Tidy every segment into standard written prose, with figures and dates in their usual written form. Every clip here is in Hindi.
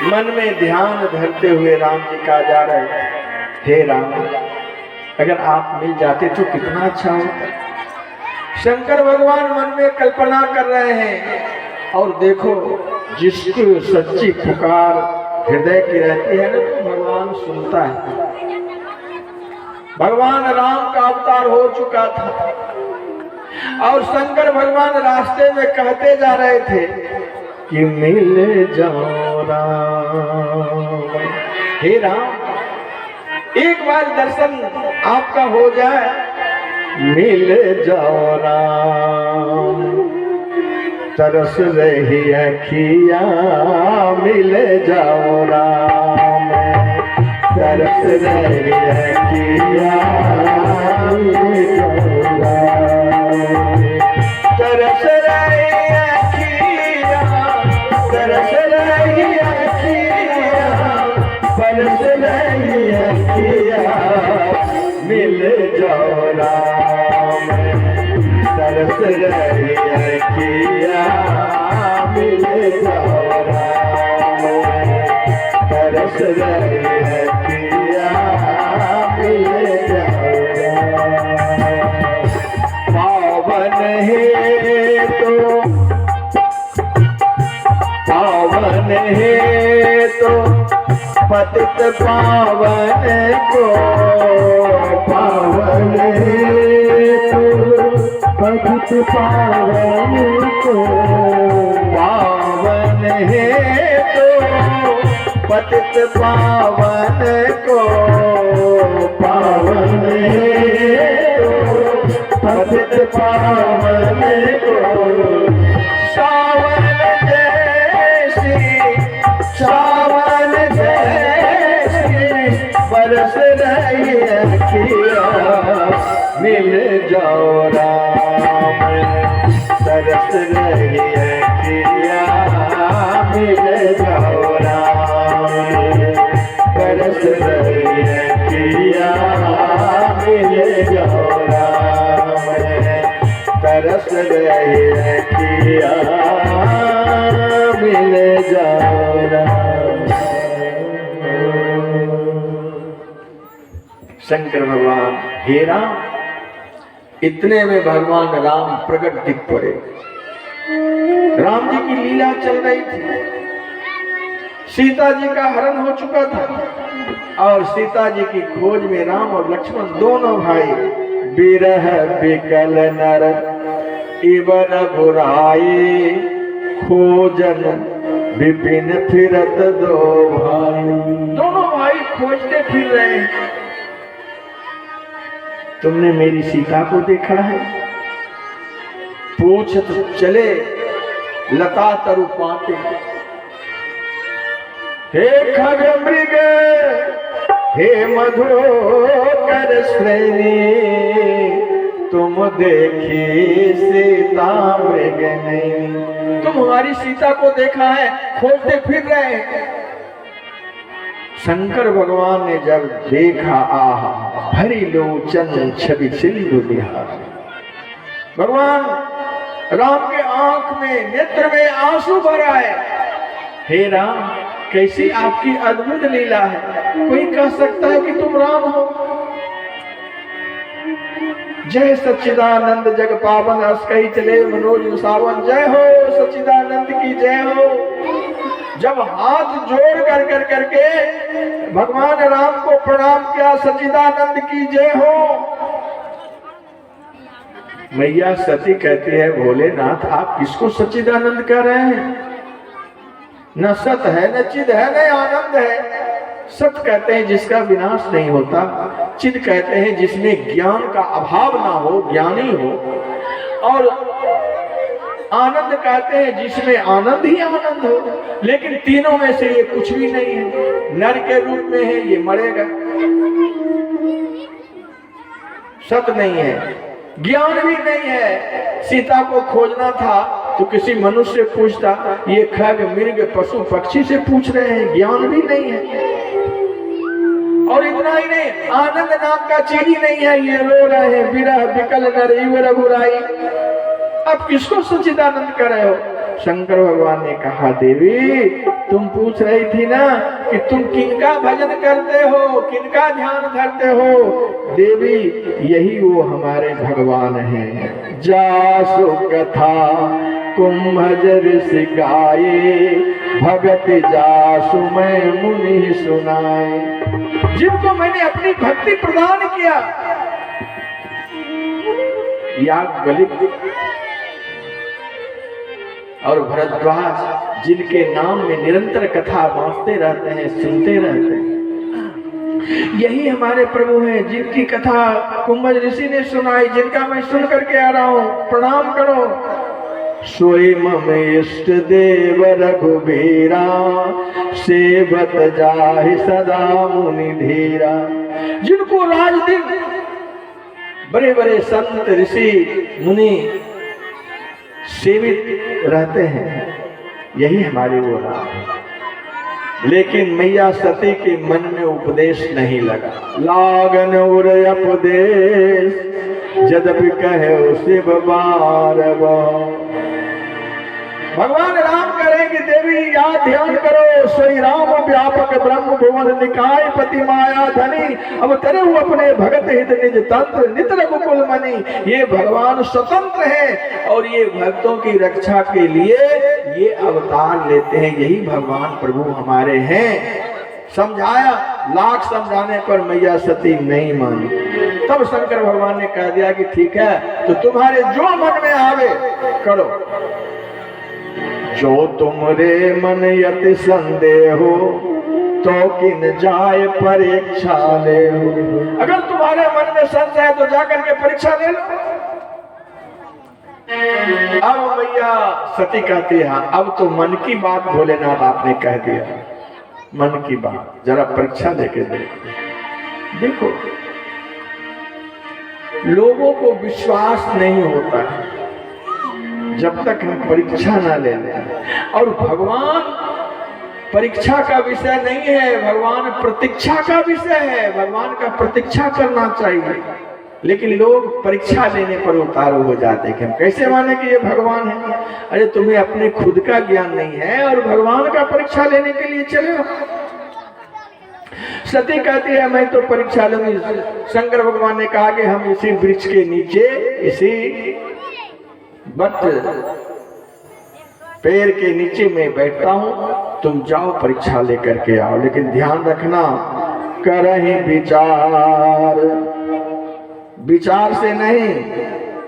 मन में ध्यान धरते हुए राम जी कहा जा रहे थे, हे राम, अगर आप मिल जाते तो कितना अच्छा होता। शंकर भगवान मन में कल्पना कर रहे हैं, और देखो जिसकी सच्ची पुकार हृदय की रहती है ना, तो भगवान सुनता है। भगवान राम का अवतार हो चुका था, और शंकर भगवान रास्ते में कहते जा रहे थे कि मिल जाओ राम, हे राम, एक बार दर्शन आपका हो जाए, मिल जाओ राम, तरस रही अखियाँ, मिल जाओ राम, तरस रही अखियाँ, मिल जाओ राम, तरस रही अखियाँ, तरस रही अखियाँ, बरस रही अखियाँ, मिल जाओ राम, तरस रही अखियाँ, मिल जाओ राम, तरस रही अखियाँ, मिल जाओ राम। पावन है तो, पावन है तो पतित पावन को, पावन है तो पतित पावन को, पावन है तो पतित पावन को, पावन है तो पतित पावन को, सावन जैसी, सावन बरस रही अखियाँ, मिल जाओ राम, तरस रही अखियाँ, मिल जाओ राम, तरस रही अखियाँ, मिल जाओ राम, तरस रही अखियाँ, मिल जाओ राम। शंकर भगवान, हे राम, इतने में भगवान राम प्रकट दिख पड़े। राम जी की लीला चल रही थी, सीता जी का हरण हो चुका था, और सीता जी की खोज में राम और लक्ष्मण दोनों भाई बिरह बिकल नर इबर बुराई, खोजन विपिन फिरत दो भाई। दोनों भाई खोजते फिर रहे हैं। तुमने मेरी सीता को देखा है? पूछत चले लता तरु पाते, हे खग मृग, हे मधुकर श्रेणी, तुम देखी सीता मृग नहीं। तुम हमारी सीता को देखा है? खोजते फिर रहे हैं। शंकर भगवान ने जब देखा, आहा भरी लोचन छवि सिंधु बिहार। भगवान राम के आंख में, नेत्र में आंसू भर आए। हे राम, कैसी आपकी अद्भुत लीला है। कोई कह सकता है कि तुम राम हो? जय सच्चिदानंद जग पावन, अस कही चले मनोज सावन। जय हो सच्चिदानंद की जय हो। जब हाथ जोड़ कर करके भगवान राम को प्रणाम किया, सच्चिदानंद की जय हो। मैया सती कहती है, भोलेनाथ आप किसको सच्चिदानंद कह रहे हैं? न सत है, न चिद है, न आनंद है। सत कहते हैं जिसका विनाश नहीं होता, चिद कहते हैं जिसमें ज्ञान का अभाव ना हो, ज्ञानी हो, और आनंद कहते हैं जिसमें आनंद ही आनंद हो। लेकिन तीनों में से ये कुछ भी नहीं है। नर के रूप में है, ये मरेगा। सत नहीं है, ज्ञान भी नहीं है। सीता को खोजना था तो किसी मनुष्य से पूछता, ये खग मृग पशु पक्षी से पूछ रहे हैं, ज्ञान भी नहीं है। और इतना ही नहीं, आनंद नाम का चीज ही नहीं है। ये रो रहे हैं, बिरह बिकल नर इवर बुराई। अब किसको सच्चिदानंद कर रहे हो? शंकर भगवान ने कहा, देवी तुम पूछ रही थी ना कि तुम किनका भजन करते हो, किनका ध्यान धरते हो। देवी यही वो हमारे भगवान हैं। जासु कथा कुंभजर सिखाए, भगत जासु मैं मुनि सुनाए। जिनको मैंने अपनी भक्ति प्रदान किया, याज्ञवल्क्य और भरद्वाज जिनके नाम में निरंतर कथा बांटते रहते हैं, सुनते रहते हैं, यही हमारे प्रभु हैं जिनकी कथा कुंभज ऋषि ने सुनाई, जिनका मैं सुन करके आ रहा हूं। प्रणाम करो। सोई मम इष्ट देव रघुबीरा, सेवत जाहि सदा मुनि धीरा। जिनको राज दिन बड़े बड़े संत ऋषि मुनि सेवित रहते हैं, यही हमारे वो राम। लेकिन मैया सती के मन में उपदेश नहीं लगा। लागन उर उपदेश जदपि कहे शिव बारव। भगवान राम करेंगे देवी याद ध्यान करो। श्री राम व्यापक ब्रह्म भुवन निकाय पति माया धनी, अब तेरे वो अपने भगत हित निज तंत्र नित रघुकुल मणि। ये भगवान स्वतंत्र हैं और ये भक्तों की रक्षा के लिए ये अवतार लेते हैं। यही भगवान प्रभु हमारे हैं। समझाया, लाख समझाने पर मैया सती नहीं मानी। तब शंकर भगवान ने कह दिया कि ठीक है, तो तुम्हारे जो मन में आवे करो, जो तुमरे मन यति संदेह हो, तो किन जाए परीक्षा ले हो। अगर तुम्हारे मन में संशय है तो जाकर के परीक्षा ले लो। अब मैया सती कहती है, अब तो मन की बात भोलेनाथ आपने कह दिया, मन की बात जरा परीक्षा लेके देखो। लोगों को विश्वास नहीं होता है जब तक हम परीक्षा ना ले लें। और भगवान परीक्षा का विषय नहीं है, भगवान प्रतीक्षा का विषय है। भगवान का प्रतीक्षा करना चाहिए, लेकिन लोग परीक्षा लेने पर उतारू हो जाते हैं कि हम कैसे माने कि ये भगवान है। अरे तुम्हें अपने खुद का ज्ञान नहीं है और भगवान का परीक्षा लेने के लिए चले हो। सती कहती है मैं तो परीक्षा लूंगी। शंकर भगवान ने कहा कि हम इसी वृक्ष के नीचे, इसी बट पेड़ के नीचे मैं बैठता हूं, तुम जाओ परीक्षा लेकर के आओ। लेकिन ध्यान रखना, करहि विचार, विचार से नहीं,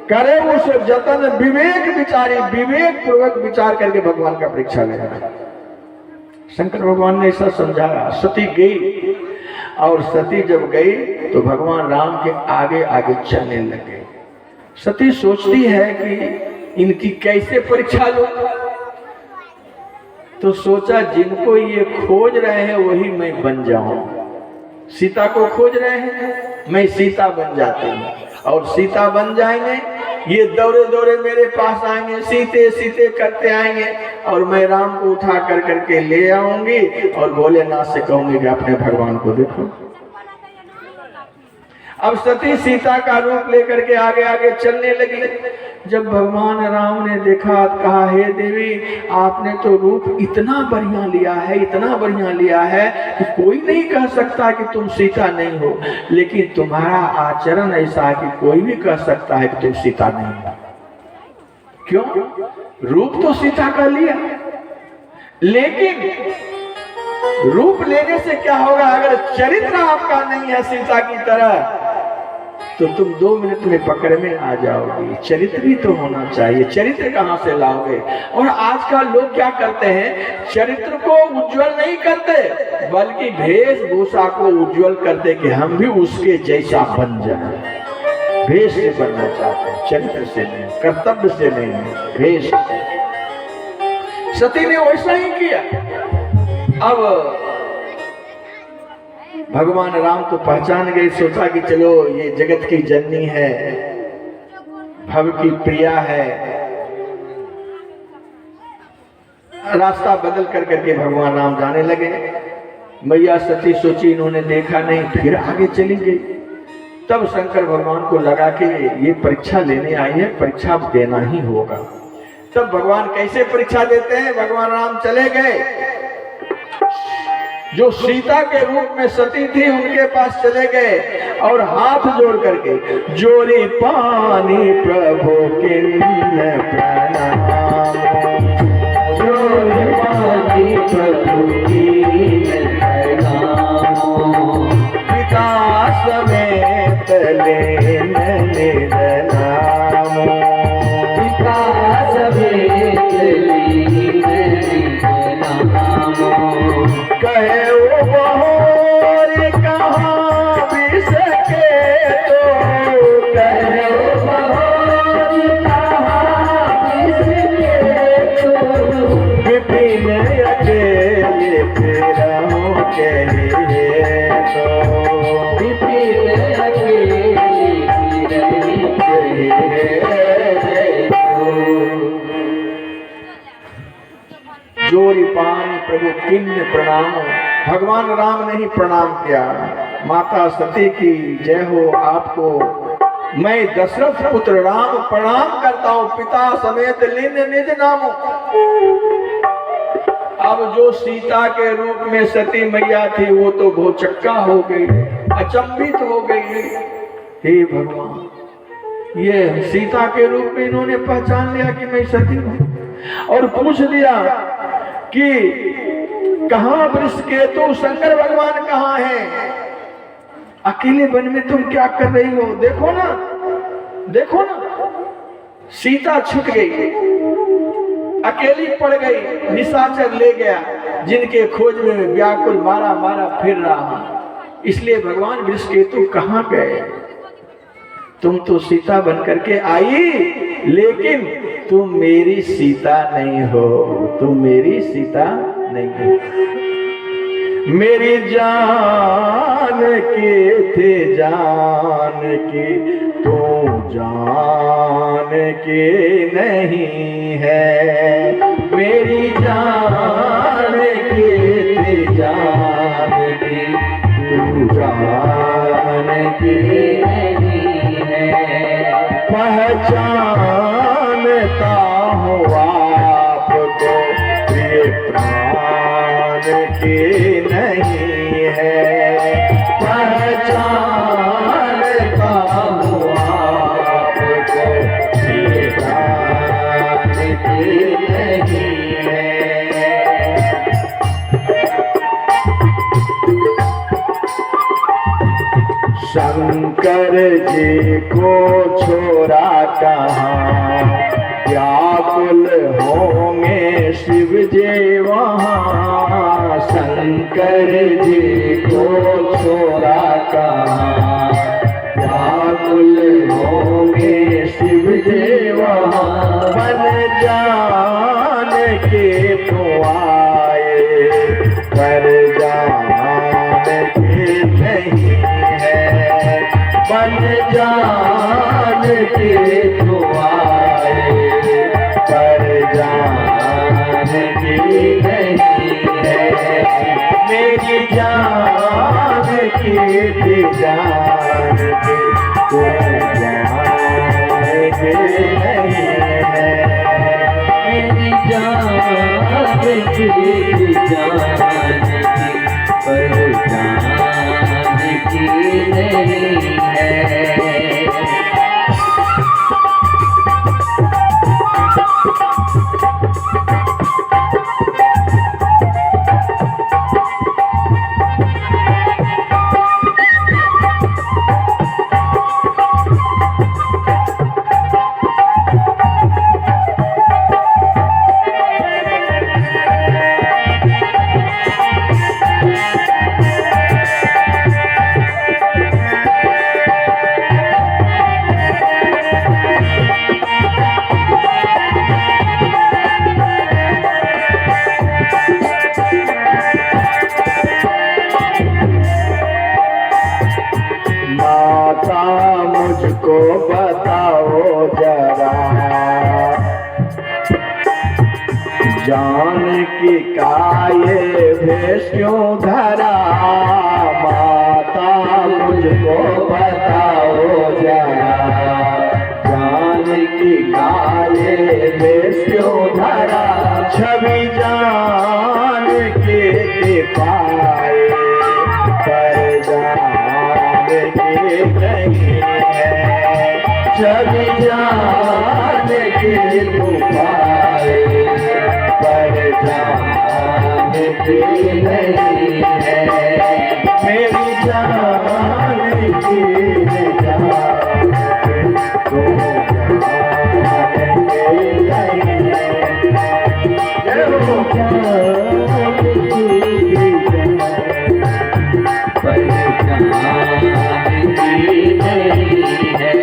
करे उस जतन विवेक विचारी, विवेक पूर्वक विचार करके भगवान का परीक्षा लेना। शंकर भगवान ने ऐसा समझाया। सती गई और सती जब गई तो भगवान राम के आगे आगे चलने लगे। सती सोचती है कि इनकी कैसे परीक्षा लो। तो सोचा जिनको ये खोज रहे हैं वही मैं बन जाऊं। सीता को खोज रहे हैं, मैं सीता बन जाती हूँ। और सीता बन जाएंगे, ये दौड़े दौड़े मेरे पास आएंगे, सीते सीते करते आएंगे और मैं राम को उठा कर करके ले आऊंगी और भोलेनाथ से कहूंगी कि अपने भगवान को देखो। अब सती सीता का रूप लेकर के आगे आगे चलने लगी। जब भगवान राम ने देखा, कहा हे देवी आपने तो रूप इतना बढ़िया लिया है, इतना बढ़िया लिया है कि कोई नहीं कह सकता कि तुम सीता नहीं हो। लेकिन तुम्हारा आचरण ऐसा है कि कोई भी कह सकता है कि तुम सीता नहीं हो। क्यों? रूप तो सीता का लिया, लेकिन रूप लेने से क्या होगा? अगर चरित्र आपका नहीं है सीता की तरह तो तुम 2 मिनट में पकड़ में आ जाओगे। चरित्र भी तो होना चाहिए। चरित्र कहाँ से लाओगे? और आजकल लोग क्या करते हैं, चरित्र को उज्जवल नहीं करते बल्कि वेशभूषा को उज्जवल करते कि हम भी उसके जैसा बन जाए। वेश से बनना चाहते हैं, चरित्र से नहीं, कर्तव्य से नहीं, वेश से। सती ने वैसा ही किया। अब भगवान राम तो पहचान गए, सोचा कि चलो ये जगत की जननी है, भव की प्रिया है। रास्ता बदल कर करके भगवान राम जाने लगे। मैया सती सोची इन्होंने देखा नहीं, फिर आगे चली गई। तब शंकर भगवान को लगा कि ये परीक्षा लेने आई है, परीक्षा देना ही होगा। तब भगवान कैसे परीक्षा देते हैं? भगवान राम चले गए जो सीता के रूप में सती थी उनके पास चले गए और हाथ जोड़ करके जोरी पानी प्रभु किन्न प्रणाम, जोरी पानी प्रभु किन्न प्रणाम, पिता समेत लेन निज नाम, पिता समेत लेन निज नाम, कहे वो बहोर कहाँ बिसके तो, कहे वो बहोर कहाँ बिसके तो, विपिन अकेले फिरहूं कहिए तो, विपिन अकेले फिरहूं कहिए तो। जोरी पानी प्रभु किन्न प्रणाम, भगवान राम ने ही प्रणाम किया। माता सती की जय हो आपको, मैं दशरथ पुत्र राम प्रणाम करता हूँ, पिता समेत लीन निज नाम। अब जो सीता के रूप में सती मैया थी वो तो भौचक्का हो गई, अचंभित हो गई। हे भगवान, ये सीता के रूप में इन्होंने पहचान लिया कि मैं सती हूँ और पूछ लिया कि कहाँ वृषकेतु शंकर भगवान कहाँ हैं? अकेले वन में तुम क्या कर रही हो? देखो ना, देखो ना, सीता छूट गई, अकेली पड़ गई, निशाचर ले गया, जिनके खोज में व्याकुल मारा मारा फिर रहा हूं। इसलिए भगवान वृषकेतु कहाँ गए? तुम तो सीता बन करके आई, लेकिन तुम मेरी सीता नहीं हो, तुम मेरी सीता नहीं हो। मेरी जान के थे जान की, तू जान के नहीं है। मेरी जान के थे जान की, तू जान के नहीं है। पहचानता हूँ आपको, ये प्राण के नहीं है। पहचानता हूँ आपको, ये प्राण के नहीं है। शंकर जी को छोड़ा कहाँ, व्याकुल होंगे शिव जी वहाँ। शंकर जी को छोड़ा कहाँ, व्याकुल होंगे शिव जी वहाँ। बन जान के तो आए, पर जान के नहीं है। बन जान के तो आए, पर जान की नहीं है। मेरी जान की थी जान के, तो जान के नहीं है। मेरी जान की थी जान की, पर जान की नहीं है। मुझको बताओ जरा, जान की काये भेष क्यों धरा। माता मुझको बताओ जरा, जान की काये भेष क्यों धरा। छवि जान के पाए, सभी जाने की पुकारे पर जाने की नहीं है मेरी जान की जान तो जाने की नहीं है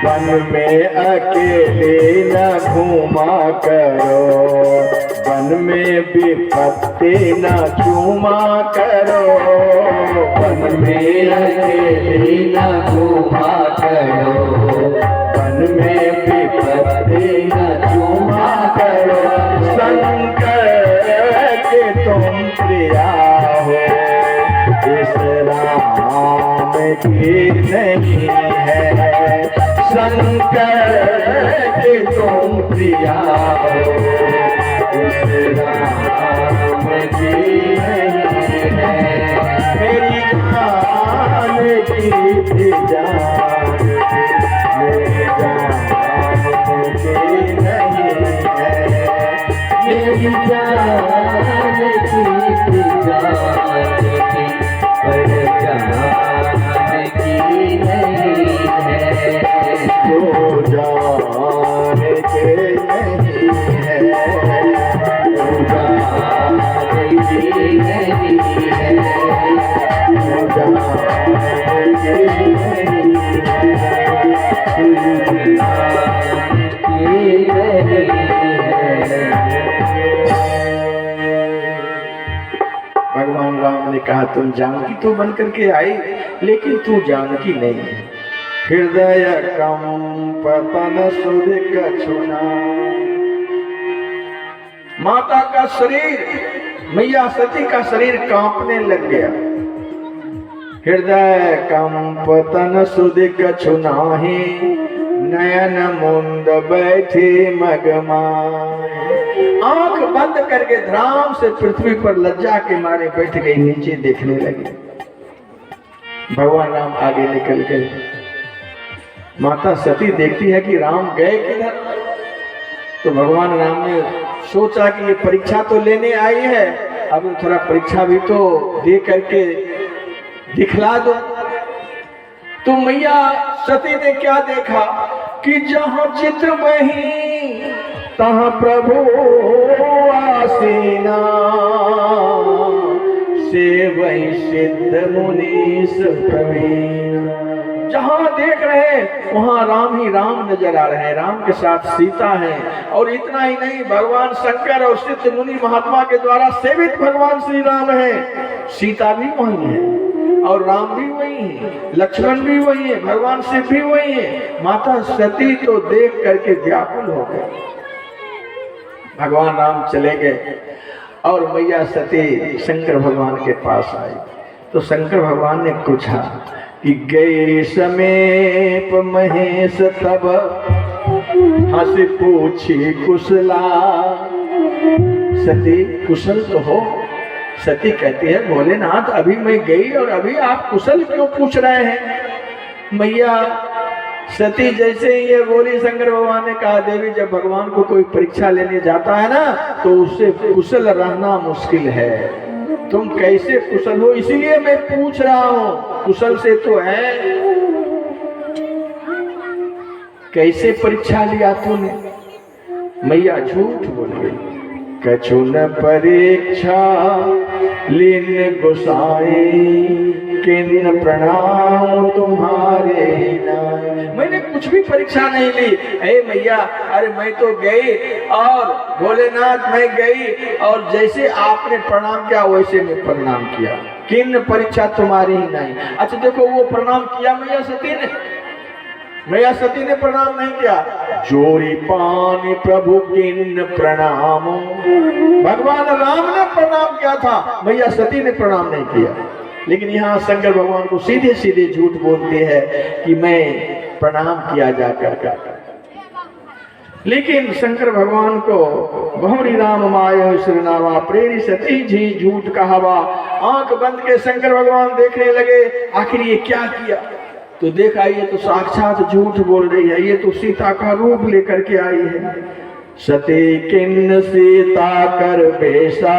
वन में अकेले न घूमा करो वन में विपत्ति न चूमा करो वन में अकेले न घूमा करो वन में विपत्ति न चूमा करो शंकर के तुम प्रिया हो इस राम की नहीं है शंकर के तुम प्रिया हो इस राम की नहीं है मेरी जान की जान मेरी जान की नहीं है मेरी जान की जान पर जान की नहीं है तो जान के नहीं है तो जान की नहीं है तो जान के नहीं है भगवान राम ने कहा तुम जानकी तो बन करके आई लेकिन तू जानकी नहीं है हृदय कंपन सुध कछुना माता का शरीर मैया सती का शरीर कांपने लग गया हृदय कंपन सुध कछुनाहि नयन मुंद बैठे मगमाए आंख बंद करके धराम से पृथ्वी पर लज्जा के मारे बैठ गई नीचे देखने लगी भगवान राम आगे निकल गए माता सती देखती है कि राम गए किधर तो भगवान राम ने सोचा कि ये परीक्षा तो लेने आई है अब थोड़ा परीक्षा भी तो दे करके दिखला दो तो मैया सती ने क्या देखा कि जहां चित्र बही तहां प्रभु आसीना से वही सिद्ध मुनीस प्रवीण जहां देख रहे हैं वहां राम ही राम नजर आ रहे हैं राम के साथ सीता है और इतना ही नहीं भगवान शंकर और सिद्ध मुनि महात्मा के द्वारा सेवित भगवान श्री राम है सीता भी वही है और राम भी वही है लक्ष्मण भी वही है भगवान शिव भी वही है माता सती तो देख करके व्याकुल हो गए भगवान राम चले गए और मैया सती शंकर भगवान के पास आई तो शंकर भगवान ने पूछा कि गए समीप महेश तब हंस पूछी कुशला सती कुशल तो हो सती कहती है भोलेनाथ अभी मैं गई और अभी आप कुशल क्यों पूछ रहे हैं मैया सती जैसे ये बोली शंकर भगवान ने कहा देवी जब भगवान को कोई परीक्षा लेने जाता है ना तो उससे कुशल रहना मुश्किल है तुम कैसे कुशल हो इसीलिए मैं पूछ रहा हूँ कुशल से तो है कैसे परीक्षा लिया तूने मैया झूठ बोल गई कछु न परीक्षा लीन गोसाई किन प्रणाम तुम्हारे नाय। मैंने कुछ भी परीक्षा नहीं ली। हे मैया, अरे मैं तो गई और भोलेनाथ मैं गई और जैसे आपने प्रणाम किया वैसे मैं प्रणाम किया। किन परीक्षा तुम्हारी ही नहीं। अच्छा देखो, वो प्रणाम किया मैया सती ने? मैया सती ने प्रणाम नहीं किया। जोरी पानी प्रभु किन प्रणाम। भगवान राम ने प्रणाम किया था, मैया सती ने प्रणाम नहीं किया। लेकिन यहाँ शंकर भगवान को सीधे सीधे झूठ बोलते हैं कि मैं प्रणाम किया जाकर कर। लेकिन शंकर भगवान को बहुरी राम मायो श्रीनावा प्रेरी सती जी झूठ कहावा। आंख बंद के शंकर भगवान देखने लगे, आखिर ये क्या किया? तो देखा ये तो साक्षात झूठ बोल रही है, ये तो सीता का रूप लेकर के आई है। सती किन्न सीता कर बेसा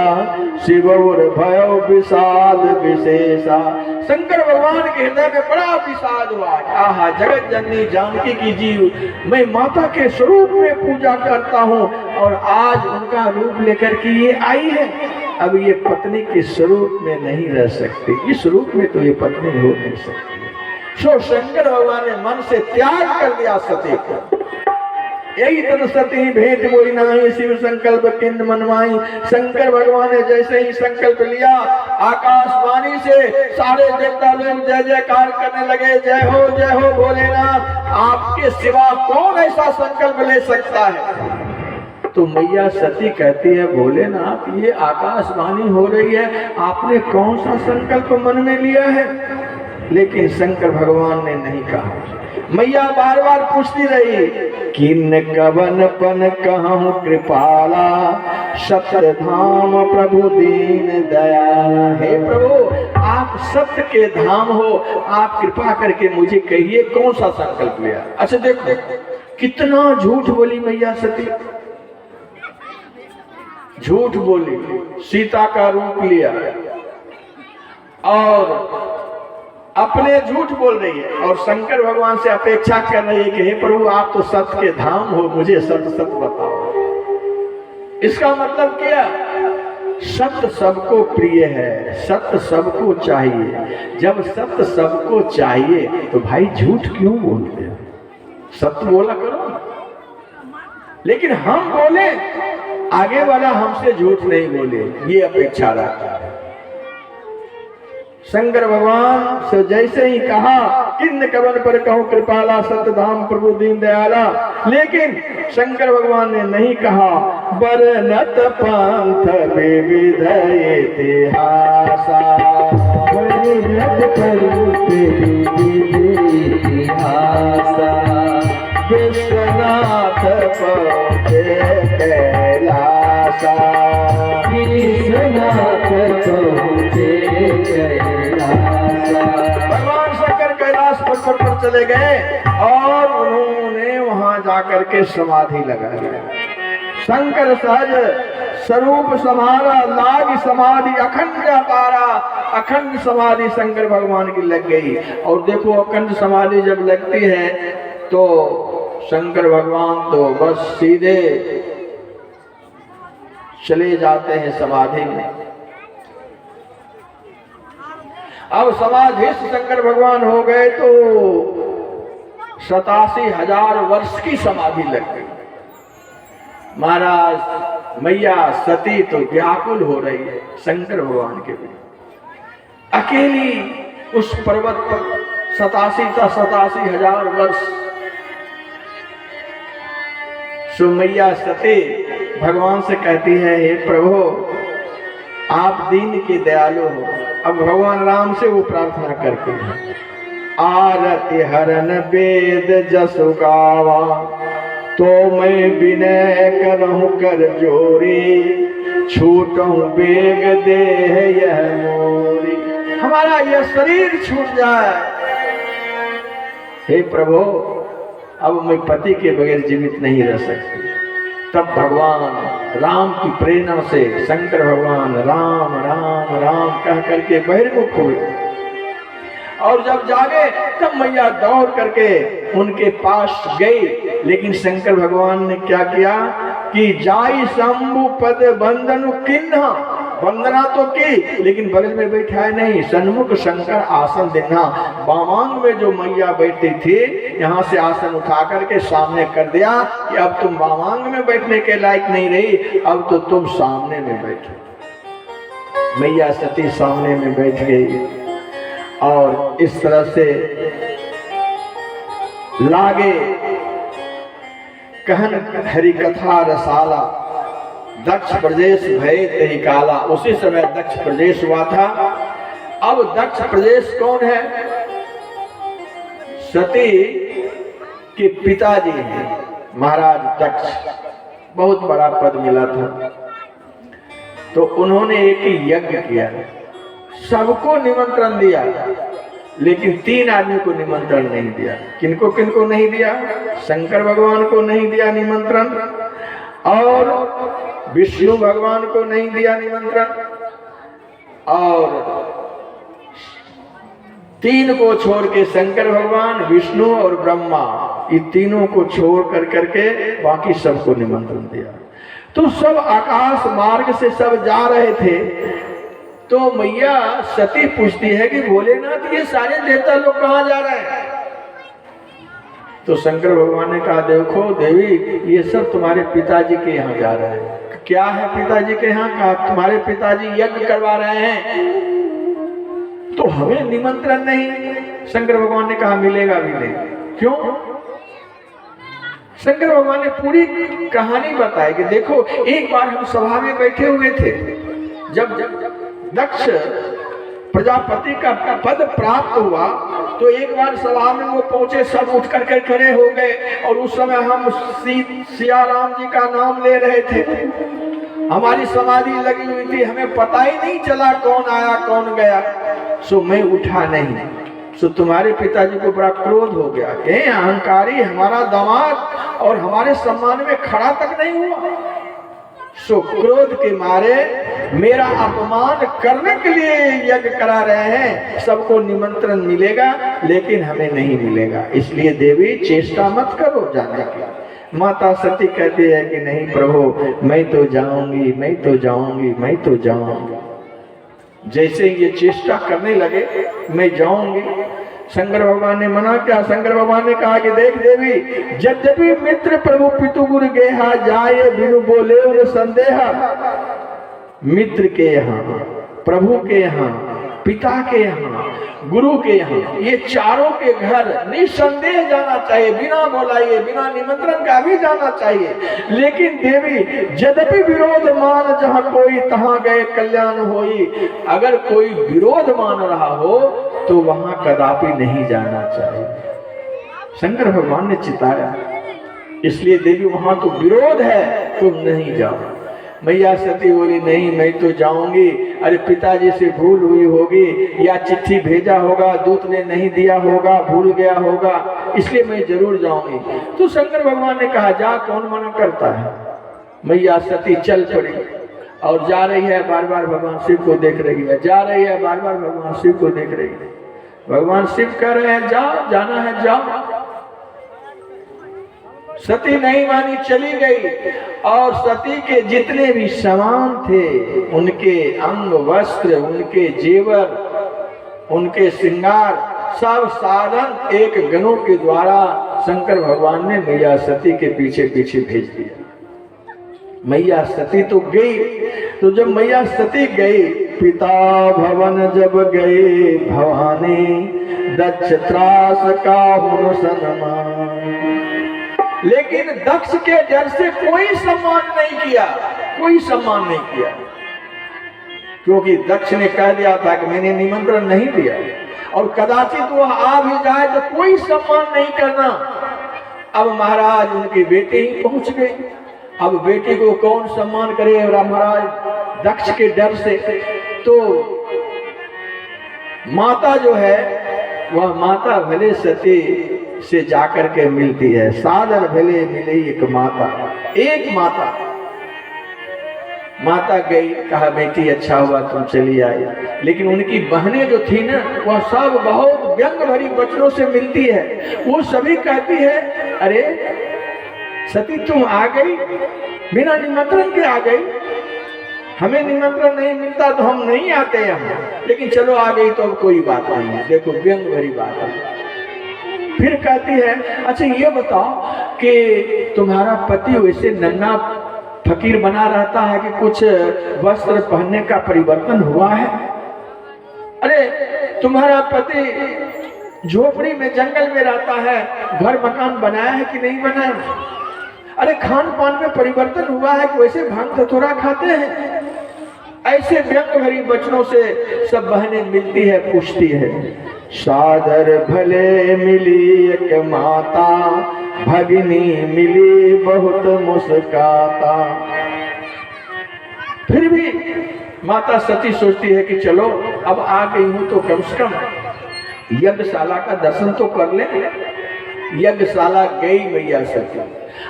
शिवौर भयो विषाद विशेषा। शंकर भगवान के हृदय में बड़ा विषाद हुआ। आहा, जगत जननी जानकी की जीव, मैं माता के स्वरूप में पूजा करता हूँ और आज उनका रूप लेकर के ये आई है। अब ये पत्नी के स्वरूप में नहीं रह सकती, इस रूप में तो ये पत्नी हो नहीं सकती। सो शंकर भगवान ने मन से त्याग कर दिया सती को। यही तन सती भेंट बोई नाही शिव संकल्प किन मनमाई। शंकर भगवान ने जैसे ही संकल्प लिया, आकाशवाणी से सारे देवता लोग जय जयकार करने लगे, जय हो भोलेनाथ, आपके सिवा कौन ऐसा संकल्प ले सकता है। तो मैया सती कहती है, भोलेनाथ ये आकाशवाणी हो रही है, आपने कौन सा संकल्प मन में लिया है? लेकिन शंकर भगवान ने नहीं कहा। मैया बार बार पूछती रही, किन कवन पन कहूँ कृपाला सत्य धाम प्रभु दीन दयाला। हे प्रभु, आप सत्य के धाम हो, आप कृपा करके मुझे कहिए कौन सा संकल्प लिया। अच्छा देखो कितना झूठ बोली मैया सती। झूठ बोली, सीता का रूप लिया और अपने झूठ बोल रही है और शंकर भगवान से अपेक्षा कर रही है कि हे प्रभु आप तो सत्य के धाम हो, मुझे सत्य सत्य बताओ। इसका मतलब क्या? सत्य सबको प्रिय है, सत्य सबको चाहिए। जब सत्य सबको चाहिए तो भाई झूठ क्यों बोलते हो? सत्य बोला करो। लेकिन हम बोले, आगे वाला हमसे झूठ नहीं बोले, ये अपेक्षा रखता है। शंकर भगवान से जैसे ही कहा, किन्न कवन पर कहूँ कृपाला सत्य धाम प्रभु दीन दयाला। लेकिन शंकर भगवान ने नहीं कहा, बरनत पंथ विविध इतिहासा। बरनत पंथ विविध इतिहासा। विश्वनाथ पहुँचे कैलासा। विश्वनाथ पहुँचे कैलासा। भगवान शंकर कैलाश पर्वत पर चले गए और उन्होंने वहां जाकर के समाधि लगा लिया। शंकर सहज स्वरूप समारा, लाग समाधि अखंड पारा। अखंड समाधि शंकर भगवान की लग गई। और देखो अखंड समाधि जब लगती है तो शंकर भगवान तो बस सीधे चले जाते हैं समाधि में। अब समाधिस्थ शंकर भगवान हो गए तो 87,000 वर्ष की समाधि लग गई। महाराज मैया सती तो व्याकुल हो रही है शंकर भगवान के लिए। अकेली उस पर्वत पर 87,000 वर्ष। सो मैया सती भगवान से कहती है, हे प्रभु आप दीन के दयालु हो। अब भगवान राम से वो प्रार्थना करते हैं, आरति हरन वेद जसु गावा, तो मैं विनय करहूं कर जोरी, छूटूं बेग देह यह मोरी। हमारा यह शरीर छूट जाए। हे प्रभु अब मैं पति के बगैर जीवित नहीं रह सकती। तब भगवान राम की प्रेरणा से शंकर भगवान राम राम राम कह करके बहिर्मुख हुए। और जब जागे तब मैया दौड़ करके उनके पास गई। लेकिन शंकर भगवान ने क्या किया कि जाई शंभु पद बंधन किन्हा, वंदना तो की, लेकिन बगल में बैठाए नहीं, सन्मुख शंकर आसन देना। वामांग में जो मैया बैठती थी, यहाँ से आसन उठा करके सामने कर दिया कि अब तुम वामांग में बैठने के लायक नहीं रही, अब तो तुम सामने में बैठो। मैया सती सामने में बैठ गई और इस तरह से लागे कहन हरि कथा रसाला, दक्ष प्रदेश भय तेरी काला। उसी समय दक्ष प्रदेश हुआ था। अब दक्ष प्रदेश कौन है? सती के पिताजी हैं महाराज दक्ष। बहुत बड़ा पद मिला था। तो उन्होंने एक यज्ञ किया, सबको निमंत्रण दिया, लेकिन 3 आदमी को निमंत्रण नहीं दिया। किनको किनको नहीं दिया? शंकर भगवान को नहीं दिया निमंत्रण, और विष्णु भगवान को नहीं दिया निमंत्रण, और 3 को छोड़ के शंकर भगवान, विष्णु और ब्रह्मा, ये तीनों को छोड़ कर करके बाकी सबको निमंत्रण दिया। तो सब आकाश मार्ग से सब जा रहे थे। तो मैया सती पूछती है कि भोलेनाथ ये सारे देवता लोग कहाँ जा रहे हैं? तो शंकर भगवान ने कहा, देखो देवी, ये सब तुम्हारे पिताजी के यहाँ जा रहे हैं। क्या है पिताजी के यहाँ? कहा तुम्हारे पिताजी यज्ञ करवा रहे हैं, तो हमें निमंत्रण नहीं। शंकर भगवान ने कहा मिलेगा भी नहीं। क्यों? शंकर भगवान ने पूरी कहानी बताई कि देखो, एक बार हम सभा में बैठे हुए थे, जब दक्ष प्रजापति का पद प्राप्त हुआ, तो एक बार सभा में वो पहुंचे, सब उठ करके खड़े हो गए, और उस समय हम सिया राम जी का नाम ले रहे थे। हमारी समाधि लगी हुई थी, हमें पता ही नहीं चला कौन आया कौन गया। सो मैं उठा नहीं। सो तुम्हारे पिताजी को बड़ा क्रोध हो गया, कहे अहंकारी हमारा दामाद और हमारे सम्मान में खड़ा तक नहीं हुआ। सो क्रोध के मारे मेरा अपमान करने के लिए यज्ञ करा रहे हैं। सबको निमंत्रण मिलेगा, लेकिन हमें नहीं मिलेगा। इसलिए देवी चेष्टा मत करो जाने की। माता सती कहती है कि नहीं प्रभु, मैं तो जाऊंगी, मैं तो जाऊंगी, मैं तो जाऊंगी। जैसे ये चेष्टा करने लगे मैं जाऊंगी, शंकर भगवान ने मना किया। शंकर भगवान ने कहा कि देख देवी, यद्यपि मित्र प्रभु पितु गुरु गेहा, जाए बिनु बोले और संदेहा। मित्र के यहाँ, प्रभु के यहाँ, पिता के यहाँ, गुरु के यहाँ, ये चारों के घर निसंदेह जाना चाहिए, बिना बुलाए, बिना निमंत्रण का भी जाना चाहिए। लेकिन देवी, यद्यपि विरोध मान जहाँ कोई तहाँ गए कल्याण होई। अगर कोई विरोध मान रहा हो तो वहां कदापि नहीं जाना चाहिए। शंकर भगवान ने चिताया, इसलिए देवी वहां तो विरोध है, तुम नहीं जाओ। मैया सती बोली नहीं, मैं तो जाऊंगी। अरे पिताजी से भूल हुई होगी, या चिट्ठी भेजा होगा, दूत ने नहीं दिया होगा, भूल गया होगा, इसलिए मैं जरूर जाऊंगी। तो शंकर भगवान ने कहा जा, कौन मना करता है। मैया सती चल पड़ी और जा रही है, बार बार भगवान शिव को देख रही है, जा रही है, बार बार भगवान शिव को देख रही है। भगवान शिव कह रहे हैं जाओ, जाना है जाओ। सती नहीं मानी, चली गई। और सती के जितने भी सामान थे, उनके अंग वस्त्र, उनके जेवर, उनके श्रृंगार, सब साधन एक गणों के द्वारा शंकर भगवान ने मैया सती के पीछे पीछे भेज दिया। मैया सती तो गई। तो जब मैया सती गई, पिता भवन जब गए भवानी, दक्ष त्रास का हुन सनमा। लेकिन दक्ष के डर से कोई सम्मान नहीं किया, कोई सम्मान नहीं किया, क्योंकि दक्ष ने कह दिया था कि मैंने निमंत्रण नहीं दिया, और कदाचित वह आ भी जाए तो कोई सम्मान नहीं करना। अब महाराज उनकी बेटी ही पहुंच गई। अब बेटी को कौन सम्मान करे महाराज दक्ष के डर से। तो माता जो है, वह माता भले सती से जाकर के मिलती है। सादर भले मिले एक माता, एक माता। माता गई, कहा बेटी अच्छा हुआ तुम चली आई। लेकिन उनकी बहनें जो थी ना, वह सब बहुत व्यंग भरी वचनों से मिलती है। वो सभी कहती है, अरे सती तुम आ गई, बिना निमंत्रण के आ गई, हमें निमंत्रण नहीं मिलता तो हम नहीं आते यहाँ, लेकिन चलो आ गई तो अब कोई बात नहीं है। देखो व्यंग भरी बात है। फिर कहती है, अच्छा ये बताओ कि तुम्हारा पति वैसे नन्हा फकीर बना रहता है कि कुछ वस्त्र पहनने का परिवर्तन हुआ है? अरे तुम्हारा पति झोपड़ी में जंगल में रहता है, घर मकान बनाया है कि नहीं बनाया? अरे खान पान में परिवर्तन हुआ है कि वैसे भांग धतूरा खाते हैं? ऐसे व्यंग भरी वचनों से सब बहनें मिलती है, पूछती है। सादर भले मिली एक माता, भगिनी मिली बहुत मुस्काता। फिर भी माता सती सोचती है कि चलो अब आ गई हूं तो कम से कम यज्ञशाला का दर्शन तो कर ले। यज्ञशाला गई मैया सती,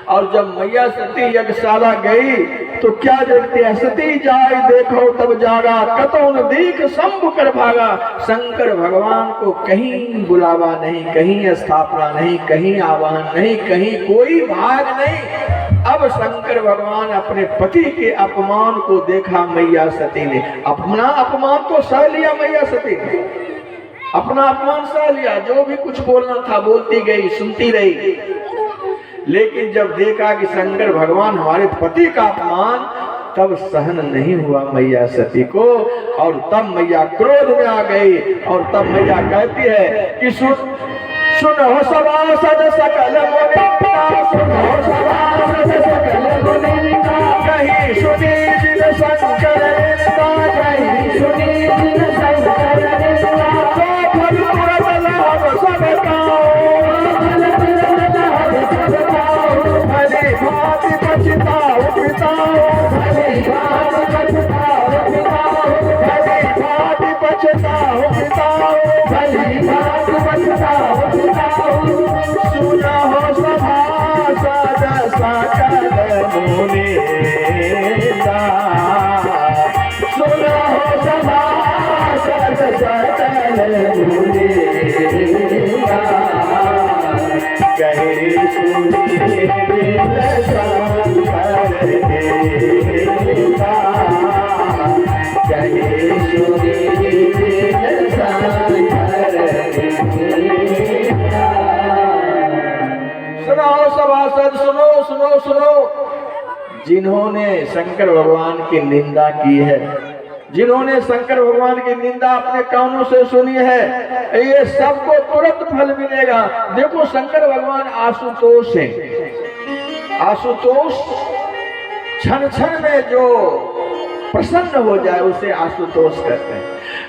और जब मैया सती यज्ञशाला गई तो क्या देखते हैं? सती जाए देखो तब जागा, कतौ न दीख शंभु कर भागा। शंकर भगवान को कहीं बुलावा नहीं, कहीं स्थापना नहीं, कहीं आवाहन नहीं, कहीं कोई भाग नहीं। अब शंकर भगवान अपने पति के अपमान को देखा मैया सती ने। अपना अपमान तो सह लिया मैया सती ने, अपना अपमान सह लिया। जो भी कुछ बोलना था बोलती गई, सुनती रही। लेकिन जब देखा कि शंकर भगवान हमारे पति का अपमान, तब सहन नहीं हुआ मैया सती को, और तब मैया क्रोध में आ गई। और तब मैया कहती है कि सुनो सभासद सकल मुनिंदा, सुनो सभासद सकल मुनिंदा, कहीं सुनी जिन शंकर निंदा, कहीं सुनी जिन शंकर निंदा। भली भांति पछताओ पिताओ, भली भांति पछताओ पिताओ, भली भांति पछताओ पिताओ, भली भांति पछताओ पिताओ। सुना हो सभासद सकल मुनिंदा, सुना हो सभासद सकल मुनिंदा, कहीं सुनी सुनाओ सभासद, सुनो सुनो सुनो। जिन्होंने शंकर भगवान की निंदा की है, जिन्होंने शंकर भगवान की निंदा अपने कानों से सुनी है, ये सबको तुरंत फल मिलेगा। देखो शंकर भगवान आशुतोष है। आशुतोष क्षण क्षण में जो प्रसन्न हो जाए उसे आशुतोष कहते हैं।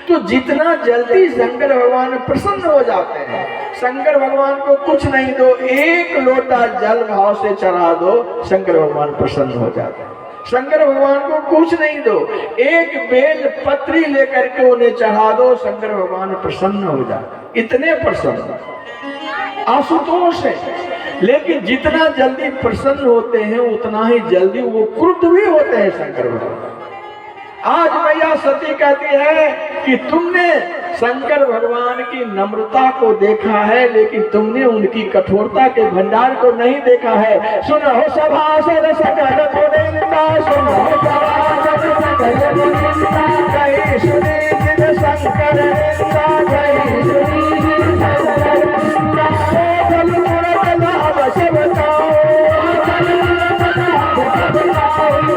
तो जितना जल्दी शंकर भगवान प्रसन्न हो जाते हैं, शंकर भगवान को कुछ नहीं दो, एक लोटा जल भाव से चढ़ा दो, शंकर भगवान प्रसन्न हो जाते हैं। शंकर भगवान को कुछ नहीं दो, एक बेल पत्री लेकर के उन्हें चढ़ा दो, शंकर भगवान प्रसन्न हो जाते, इतने प्रसन्न आशुतोष है। लेकिन जितना जल्दी प्रसन्न होते हैं उतना ही जल्दी वो क्रुद्ध भी होते हैं शंकर भगवान। आज मैया सती कहती है कि तुमने शंकर भगवान की नम्रता को देखा है, लेकिन तुमने उनकी कठोरता के भंडार को नहीं देखा है। सुनो सभासद सकल मुनिंदा, सुनो सभासद सकल मुनिंदा, कहीं सुनी जिन शंकर निंदा, कहीं सुनी जिन शंकर निंदा। फल मूरत लाभ सब ताओ,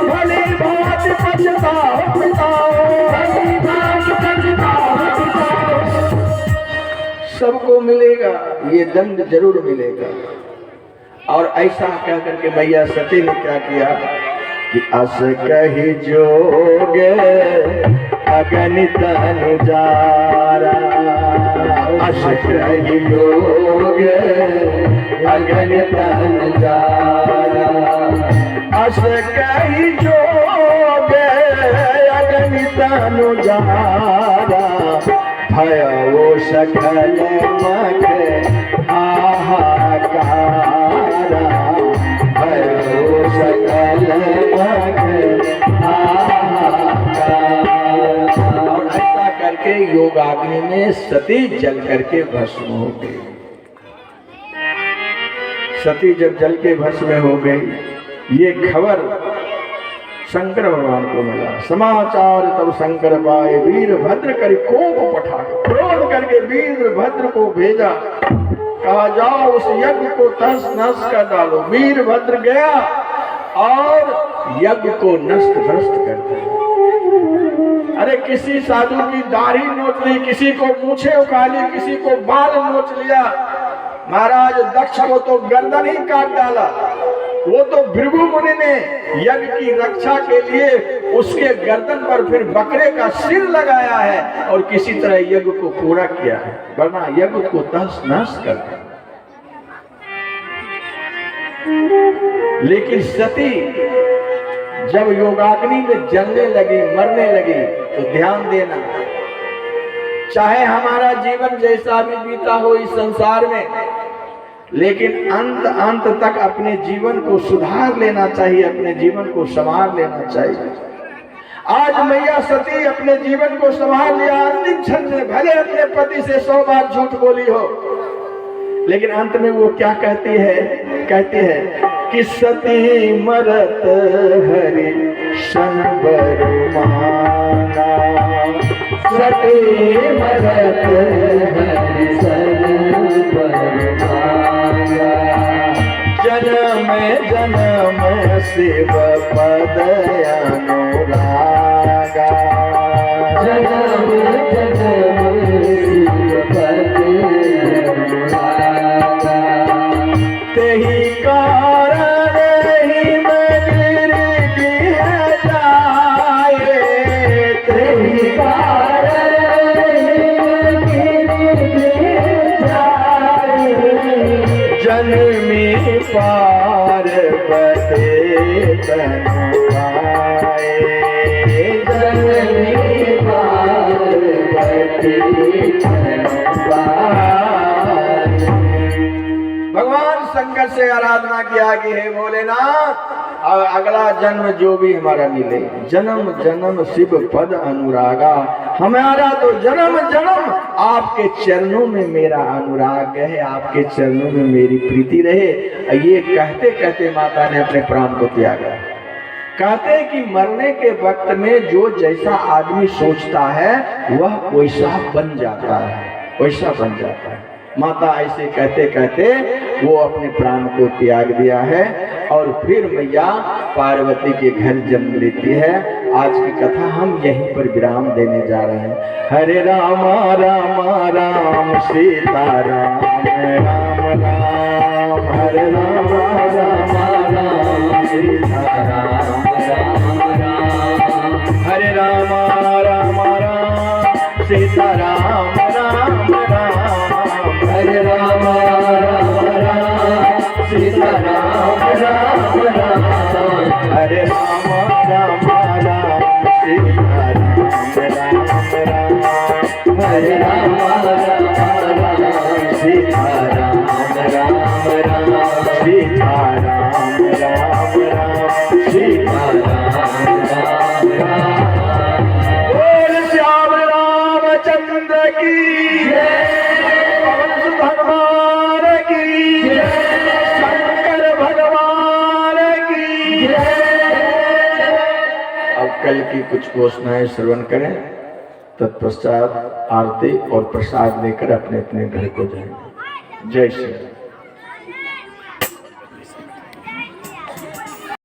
भली भांति पछताओ पिताओ, भली भांति पछताओ पिताओ। सबको मिलेगा, ये दंड जरूर मिलेगा। और ऐसा कह करके मैया सती ने क्या किया कि अस कही जोग अगणित अनुजारा, अस कही जोग अगणित अनुजारा, अस कही जोग अगणित अनुजारा। भयो सकल मख आहाकारा, भयो सकल मख आहाकारा। और ऐसा करके योगाग्नि में सती जल करके भस्म हो गई। सती जब जल के भस्म हो गई, ये खबर शंकर भगवान को मिला। समाचार तब शंकर पाए, वीरभद्र कर कोप पठा, क्रोध करके वीरभद्र को भेजा, कहा जाओ उस यज्ञ को तहस नहस कर डालो। वीरभद्र गया और यज्ञ को नष्ट भ्रष्ट कर दिया। अरे किसी साधु की दाढ़ी नोच ली, किसी को मूछें उखाली, किसी को बाल नोच लिया। महाराज दक्ष को तो गर्दन ही काट डाला। वो तो भृगु मुनि ने यज्ञ की रक्षा के लिए उसके गर्दन पर फिर बकरे का सिर लगाया है और किसी तरह यज्ञ को पूरा किया है, वरना यज्ञ को तहस नहस कर दिया। लेकिन सती जब योगाग्नि में जलने लगी, मरने लगी, तो ध्यान देना, चाहे हमारा जीवन जैसा भी बीता हो इस संसार में, लेकिन अंत तक अपने जीवन को सुधार लेना चाहिए, अपने जीवन को संभाल लेना चाहिए। आज मैया सती अपने जीवन को संभाल लिया। अंतिम क्षण में भले अपने पति से 100 बार झूठ बोली हो, लेकिन अंत में वो क्या कहती है कि सती मरत हरि शन बरमाना, सती मरत हरि शन बरमाना, जन्म जन्म शिव पद अनुरागा, जन्म जन्म शिव पद अनुरागा, तेहि कारण ही मंदिर दिया जाए, तेहि कारण ही मंदिर दिया जाए, जन्मी पार्वती तनु पाए, जन्मी पार्वती तनु पाए। भगवान शंकर से आराधना किया कि हे भोलेनाथ, अगला जन्म जो भी हमारा मिले, जन्म जन्म शिव पद अनुरागा, हमारा तो जन्म जन्म आपके चरणों में मेरा अनुराग है, आपके चरणों में मेरी प्रीति रहे। ये कहते कहते माता ने अपने प्राण को त्यागा। कहते हैं कि मरने के वक्त में जो जैसा आदमी सोचता है वह वैसा बन जाता है, वैसा बन जाता है। माता ऐसे कहते कहते वो अपने प्राण को त्याग दिया है और फिर मैया पार्वती के घर जन्म लेती है। आज की कथा हम यहीं पर विराम देने जा रहे हैं। हरे राम राम राम सीता राम राम राम, हरे राम राम राम सीता राम राम राम, हरे राम राम राम सीता राम राम राम, हरे राम राम राम सीता राम राम राम, हरे राम राम राम सीता राम राम राम, हरे राम राम राम सीता राम राम राम, सीता राम राम राम सीता राम राम राम। बोल श्याम रामचंद्र की जय, भगवान की जय, शंकर भगवान की जय। अब कल की कुछ घोषणाएं श्रवण करें, तत्पश्चात आरती और प्रसाद लेकर अपने अपने घर को जाएंगे। जय श्री राम।